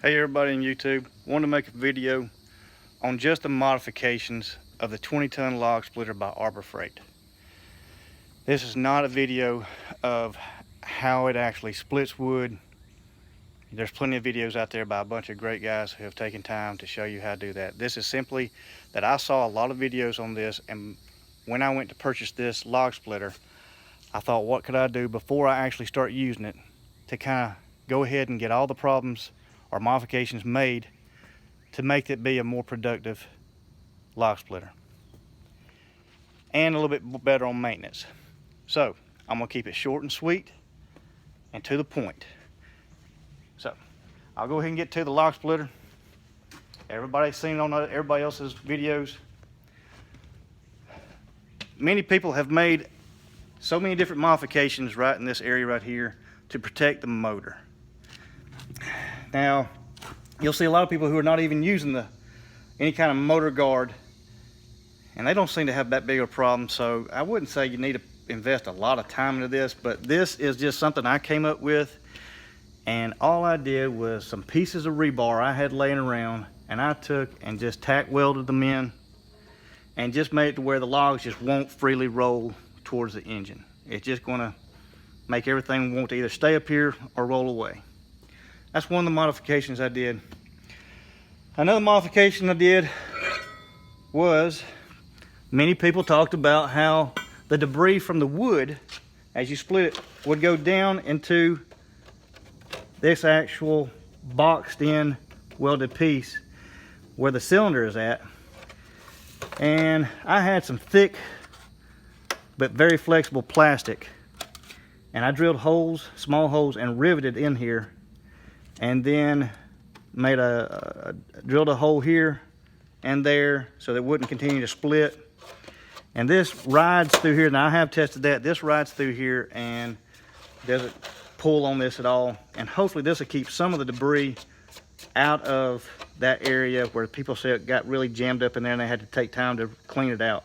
Hey everybody on YouTube, wanted to make a video on just the modifications of the 20-ton log splitter by Arbor Freight. This is not a video of how it actually splits wood. There's plenty of videos out there by a bunch of great guys who have taken time to show you how to do that. This is simply that I saw a lot of videos on this, and when I went to purchase this log splitter, I thought, what could I do before I actually start using it to kind of go ahead and get all the problems or modifications made to make it be a more productive log splitter and a little bit better on maintenance. So I'm gonna keep it short and sweet and to the point. So I'll go ahead and get to the log splitter. Everybody's seen it on everybody else's videos. Many people have made so many different modifications right in this area right here to protect the motor. Now, you'll see a lot of people who are not even using any kind of motor guard, and they don't seem to have that big of a problem. So I wouldn't say you need to invest a lot of time into this, but this is just something I came up with, and all I did was some pieces of rebar I had laying around, and I took and just tack welded them in and just made it to where the logs just won't freely roll towards the engine. It's just going to make everything want to either stay up here or roll away. That's one of the modifications I did. Another modification I did was, many people talked about how the debris from the wood, as you split it, would go down into this actual boxed in welded piece where the cylinder is at. And I had some thick but very flexible plastic, and I drilled holes, small holes, and riveted in here, and then made drilled a hole here and there so that it wouldn't continue to split. And this rides through here. Now I have tested that. This rides through here and doesn't pull on this at all. And hopefully this will keep some of the debris out of that area where people say it got really jammed up in there and they had to take time to clean it out.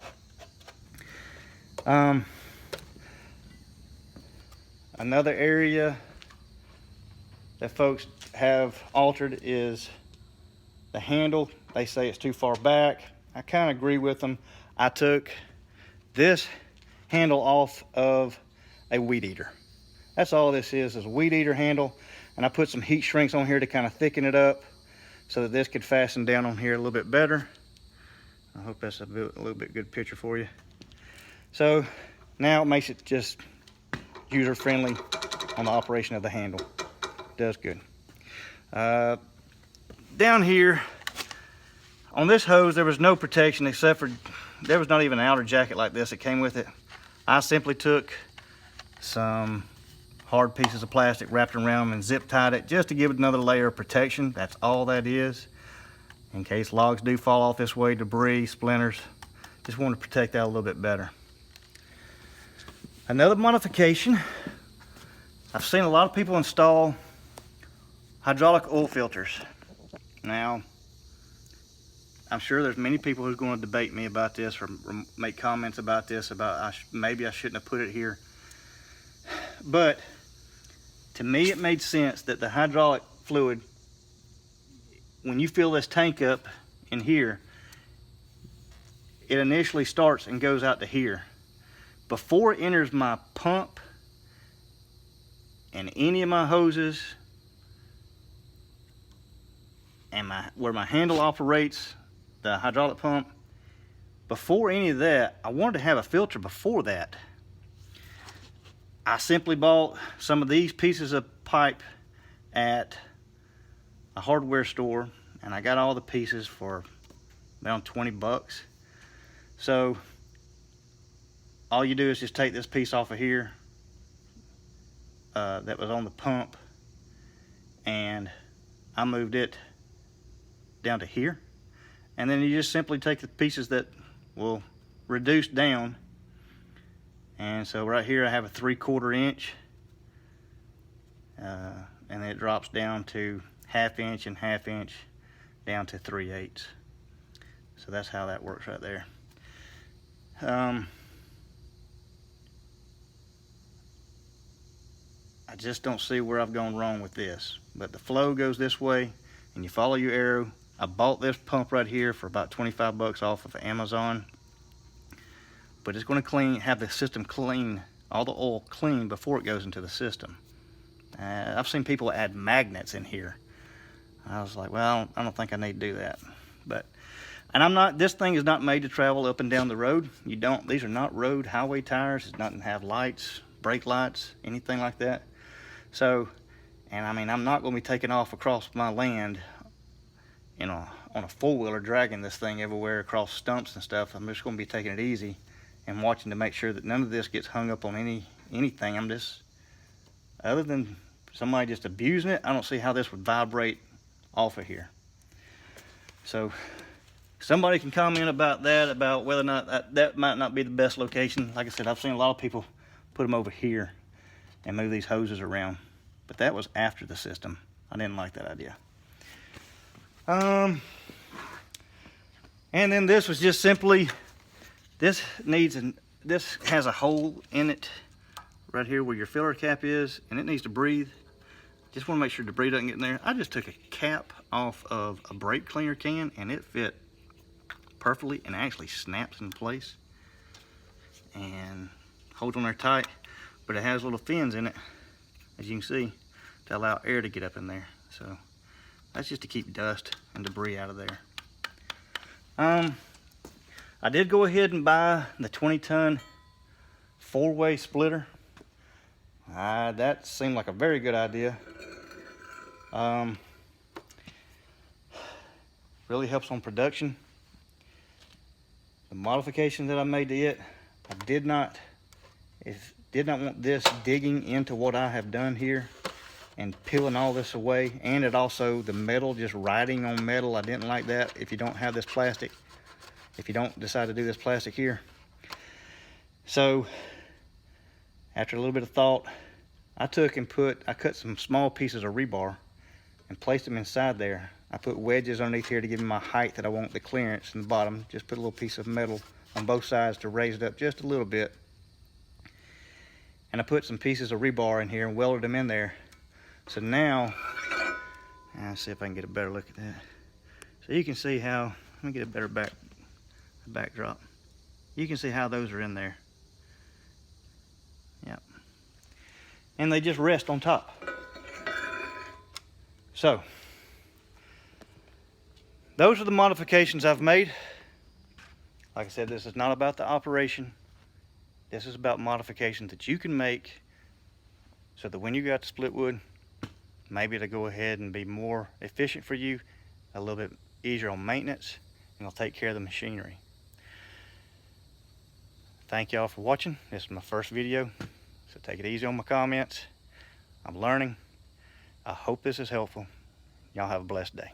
Another area that folks have altered is the handle. They say it's too far back. I kind of agree with them. I took this handle off of a weed eater. That's all this is a weed eater handle, and I put some heat shrinks on here to kind of thicken it up so that this could fasten down on here a little bit better. I hope that's a little bit good picture for you. So now it makes it just user friendly on the operation of the handle. Does good. Down here on this hose, there was no protection except for, there was not even an outer jacket like this that came with it. I simply took some hard pieces of plastic, wrapped around and zip tied it just to give it another layer of protection. That's all that is. In case logs do fall off this way, debris, splinters, just want to protect that a little bit better. Another modification, I've seen a lot of people install hydraulic oil filters. Now, I'm sure there's many people who's going to debate me about this or make comments about this, about maybe I shouldn't have put it here. But to me, it made sense that the hydraulic fluid, when you fill this tank up in here, it initially starts and goes out to here. Before it enters my pump and any of my hoses and where my handle operates the hydraulic pump, before any of that, I wanted to have a filter before that. I simply bought some of these pieces of pipe at a hardware store, and I got all the pieces for around 20 bucks. So all you do is just take this piece off of here that was on the pump, and I moved it down to here, and then you just simply take the pieces that will reduce down. And so right here I have a 3/4 inch, and then it drops down to 1/2 inch and 1/2 inch down to 3/8. So that's how that works right there. I just don't see where I've gone wrong with this. But the flow goes this way, and you follow your arrow. I bought this pump right here for about 25 bucks off of Amazon, but it's going to have the system clean, all the oil clean before it goes into the system. I've seen people add magnets in here. I was like, well, I don't think I need to do that. And this thing is not made to travel up and down the road. These are not road highway tires. It doesn't have lights, brake lights, anything like that. So, and I mean, I'm not going to be taking off across my land, on a four-wheeler, dragging this thing everywhere across stumps and stuff. I'm just going to be taking it easy and watching to make sure that none of this gets hung up on anything. I'm just, other than somebody just abusing it, I don't see how this would vibrate off of here. So somebody can comment about that, about whether or not that might not be the best location. Like I said, I've seen a lot of people put them over here and move these hoses around, but that was after the system. I didn't like that idea. And then this was just simply, this has a hole in it right here where your filler cap is, and it needs to breathe. Just want to make sure debris doesn't get in there. I just took a cap off of a brake cleaner can, and it fit perfectly and actually snaps in place and holds on there tight, but it has little fins in it, as you can see, to allow air to get up in there. So that's just to keep dust and debris out of there. I did go ahead and buy the 20-ton 4-way splitter. That seemed like a very good idea. Really helps on production. The modification that I made to it, I did not want this digging into what I have done here and peeling all this away, and it also, the metal just riding on metal, I didn't like that. If you don't have this plastic, if you don't decide to do this plastic here. So after a little bit of thought, I cut some small pieces of rebar and placed them inside there. I put wedges underneath here to give me my height that I want, the clearance in the bottom. Just put a little piece of metal on both sides to raise it up just a little bit. And I put some pieces of rebar in here and welded them in there. So now, let's see if I can get a better look at that. So you can see how, let me get a better backdrop. You can see how those are in there. Yep. And they just rest on top. So, those are the modifications I've made. Like I said, this is not about the operation. This is about modifications that you can make so that when you got to split wood, maybe it'll go ahead and be more efficient for you, a little bit easier on maintenance, and it'll take care of the machinery. Thank y'all for watching. This is my first video, so take it easy on my comments. I'm learning. I hope this is helpful. Y'all have a blessed day.